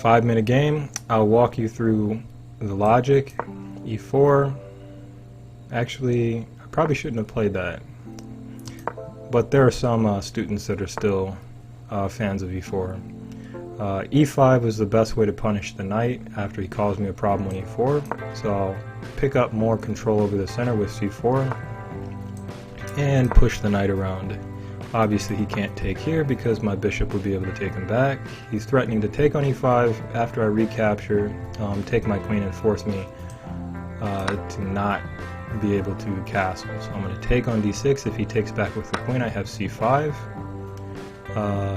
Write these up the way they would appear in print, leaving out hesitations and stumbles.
5-minute game. I'll walk you through the logic. E4. Actually, I probably shouldn't have played that. But there are some students that are still fans of E4. E5 is the best way to punish the knight after he caused me a problem on E4. So I'll pick up more control over the center with C4 and push the knight around. Obviously he can't take here because my bishop would be able to take him back. He's threatening to take on E5 after I recapture, take my queen and force me to not be able to castle. So I'm going to take on D6. If he takes back with the queen, I have C5.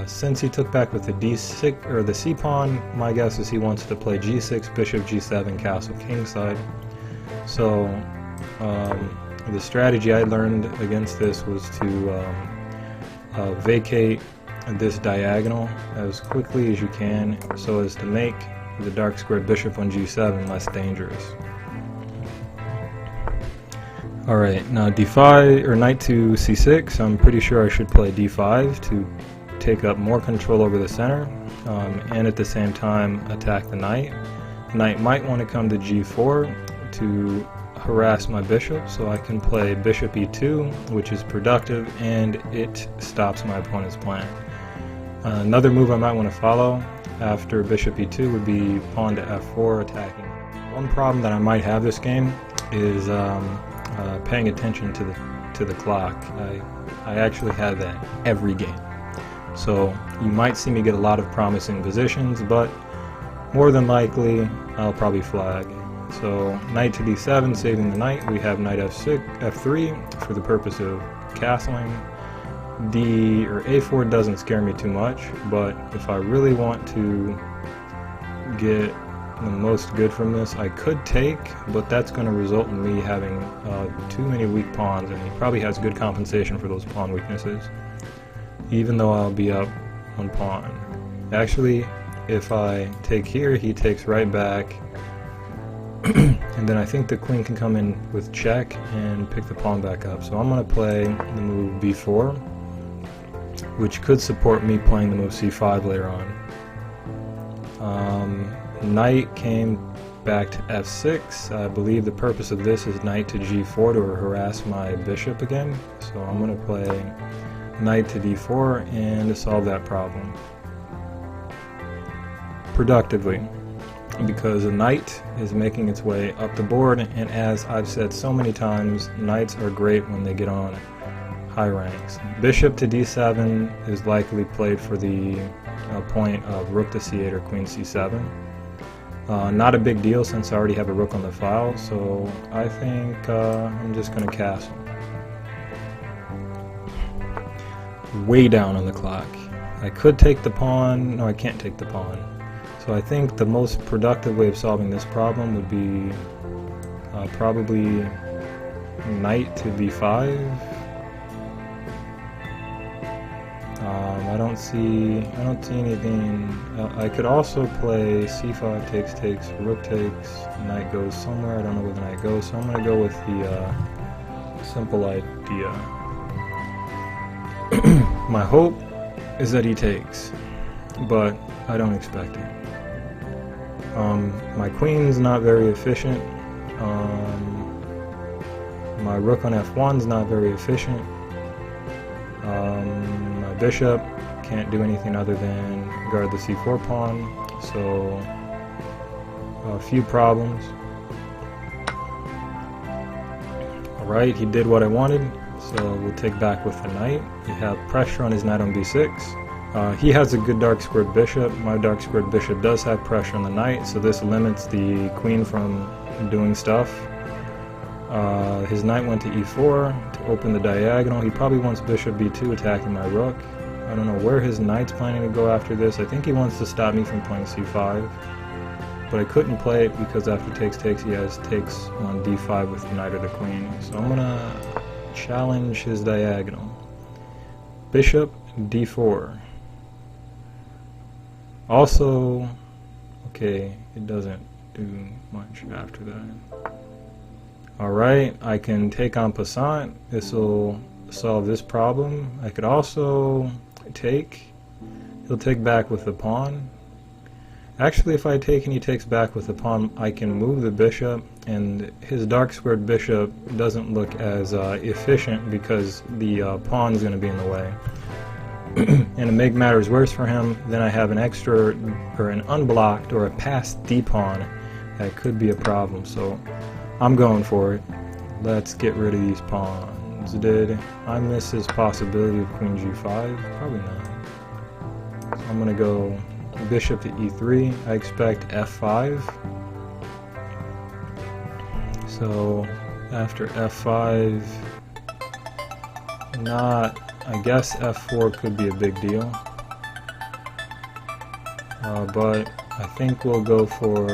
Since he took back with the D6 or the C pawn, my guess is he wants to play G6, bishop G7, castle kingside. So the strategy I learned against this was to vacate this diagonal as quickly as you can so as to make the dark squared bishop on G7 less dangerous. Alright, now D5 or knight to C6. I'm pretty sure I should play D5 to take up more control over the center and at the same time attack the knight. The knight might want to come to G4 to harass my bishop, so I can play bishop E2, which is productive and it stops my opponent's plan. Another move I might want to follow after bishop E2 would be pawn to F4 attacking. One problem that I might have this game is paying attention to the clock. I actually have that every game. So you might see me get a lot of promising positions, but more than likely I'll probably flag. So knight to D7, saving the knight. We have knight F3 for the purpose of castling. A4 doesn't scare me too much, but if I really want to get the most good from this, I could take, but that's going to result in me having too many weak pawns, and he probably has good compensation for those pawn weaknesses, even though I'll be up one pawn. Actually, if I take here, he takes right back, and then I think the queen can come in with check and pick the pawn back up. So I'm going to play the move B4, which could support me playing the move C5 later on. Knight came back to F6. I believe the purpose of this is knight to G4 to harass my bishop again. So I'm going to play knight to D4 and to solve that problem productively, because a knight is making its way up the board, and as I've said so many times, knights are great when they get on high ranks. Bishop to D7 is likely played for the point of rook to C8 or queen C7. Not a big deal since I already have a rook on the file, so I think I'm just going to castle. Way down on the clock. I could take the pawn. No, I can't take the pawn. So I think the most productive way of solving this problem would be probably knight to B5. I don't see anything. I could also play C5 takes, rook takes, knight goes somewhere. I don't know where the knight goes, so I'm going to go with the simple idea. My hope is that he takes, but I don't expect it. My queen's not very efficient. My rook on F1's not very efficient. My bishop can't do anything other than guard the C4 pawn, so a few problems. Alright, he did what I wanted, so we'll take back with the knight. We have pressure on his knight on B6. He has a good dark squared bishop. My dark squared bishop does have pressure on the knight, so this limits the queen from doing stuff. His knight went to E4 to open the diagonal. He probably wants bishop B2 attacking my rook. I don't know where his knight's planning to go after this. I think he wants to stop me from playing C5, but I couldn't play it because after takes he has takes on D5 with the knight or the queen. So I'm gonna challenge his diagonal. Bishop D4. Also, okay, it doesn't do much after that. Alright, I can take on passant. This will solve this problem. I could also take. He'll take back with the pawn. Actually, if I take and he takes back with the pawn, I can move the bishop, and his dark squared bishop doesn't look as efficient because the pawn is going to be in the way. And to make matters worse for him, then I have an extra, or an unblocked, or a passed d-pawn that could be a problem, so I'm going for it. Let's get rid of these pawns. Did I miss his possibility of queen g5? Probably not. So I'm going to go bishop to e3. I expect f5. So after f5, I guess f4 could be a big deal. But I think we'll go for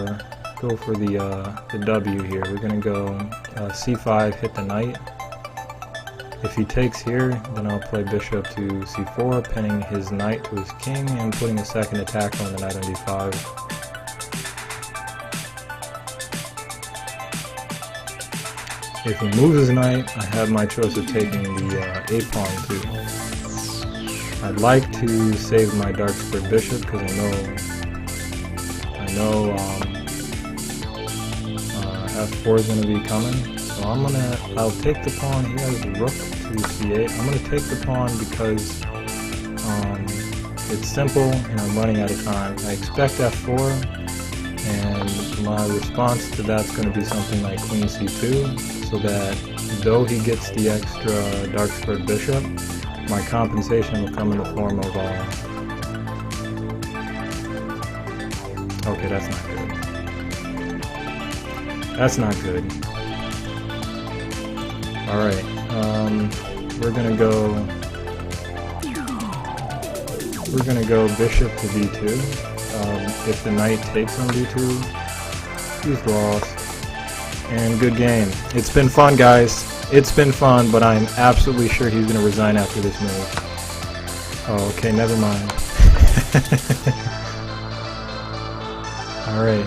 the W here. We're gonna go c5, hit the knight. If he takes here, then I'll play bishop to c4, pinning his knight to his king and putting a second attack on the knight on d5. If he moves his knight, I have my choice of taking the a pawn too. I'd like to save my dark squared bishop because I know f4 is going to be coming. So I'll take the pawn. He has rook to c8. I'm going to take the pawn because it's simple and I'm running out of time. I expect f4, and my response to that's going to be something like queen c2, so that though he gets the extra dark squared bishop, my compensation will come in the form of okay, that's not good. That's not good. Alright, we're gonna go bishop to d2. If the knight takes on d2, he's lost. And good game. It's been fun, guys. It's been fun, but I'm absolutely sure he's gonna resign after this move. Oh, okay, never mind. Alright,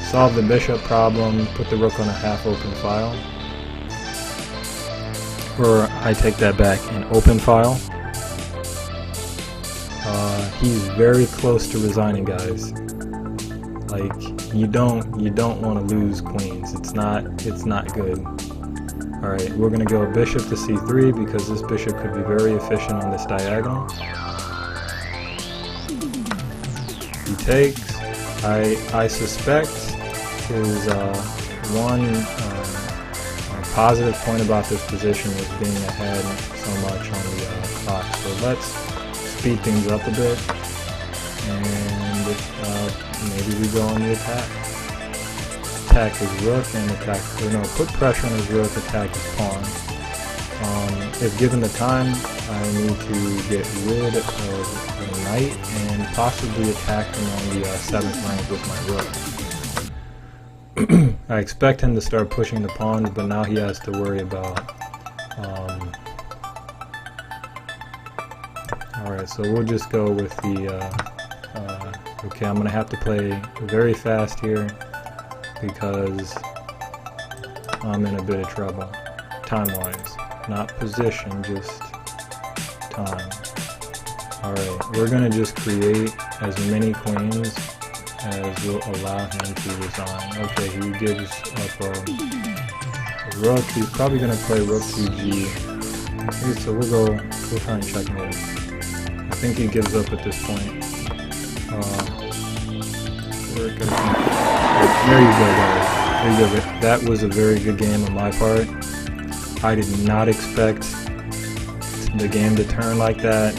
solve the bishop problem, put the rook on a half-open file. Or, I take that back, an open file. He's very close to resigning, guys. Like, you don't want to lose queens. It's not good. Alright, we're gonna go bishop to c3 because this bishop could be very efficient on this diagonal. He takes. I suspect his one positive point about this position is being ahead so much on the clock. So let's speed things up a bit, and maybe we go on the attack. Attack his rook and put pressure on his rook, attack his pawn. If given the time, I need to get rid of the knight and possibly attack him on the 7th rank with my rook. I expect him to start pushing the pawns, but now he has to worry about... Alright, so we'll just go with the... okay, I'm going to have to play very fast here because I'm in a bit of trouble, time-wise. Not position, just time. Alright, we're going to just create as many queens as will allow him to resign. Okay, he gives up a rook. He's probably going to play rook to g. Okay, so we'll try and checkmate. I think he gives up at this point. There you go, guys. There you go. That was a very good game on my part. I did not expect the game to turn like that.